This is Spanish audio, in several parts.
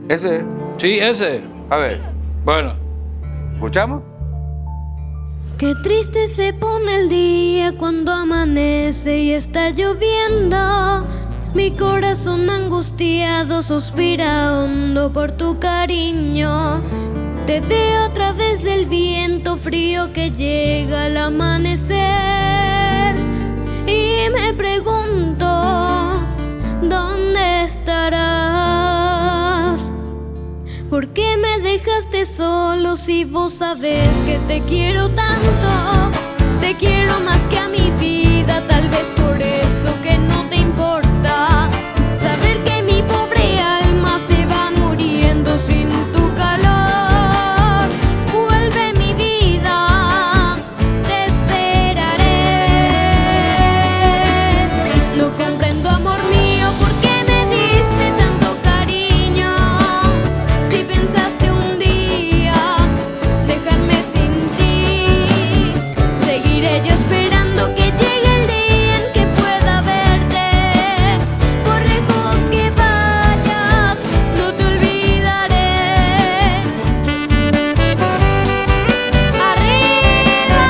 Ese. Sí, ese. A ver, Bueno. ¿escuchamos? Qué triste se pone el día cuando amanece y está lloviendo. Mi corazón angustiado suspira hondo por tu cariño. Te veo a través del viento frío que llega al amanecer. Y me pregunto, ¿dónde estarás? ¿Por qué me dejaste solo si vos sabés que te quiero tanto? Te quiero más que a mi vida, tal vez por eso que no te importa saber que mi pobre alma se va muriendo sin tu calor. Vuelve mi vida, te esperaré. No comprendo, amor mío, por qué me diste tanto cariño. Si pensaste un día dejarme sin ti, seguiré yo esperando que llegue el día en que pueda verte. Por lejos que vayas, no te olvidaré. ¡Arriba!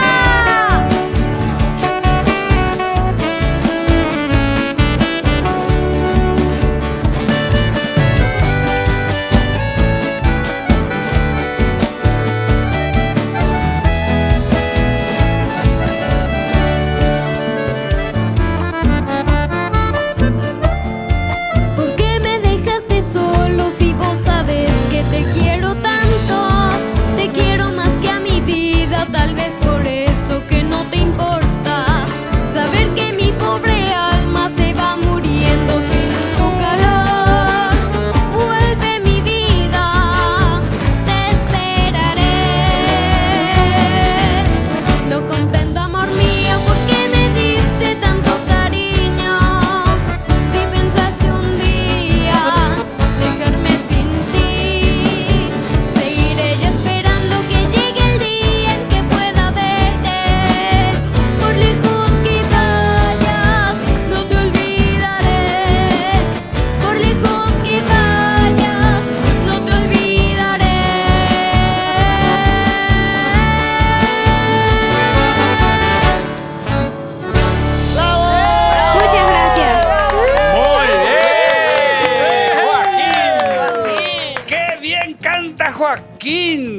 ¿Por qué me dejaste solo si vos sabes que te quiero tanto? Te quiero más que a mi vida, tal vez por eso que no te importa saber que mi pobre alma se va muriendo sin tu calor. Vuelve mi vida, te esperaré. No comprendo, amor mío, por qué me diste tanto cariño. Si pensaste un día dejarme sin ti, seguiré yo esperando que llegue el día en que pueda verte. Por lejos que vayas, no te olvidaré. Por lejos que vayas, no te olvidaré. Muchas gracias. Muy bien. Joaquín. ¡Qué bien canta Joaquín!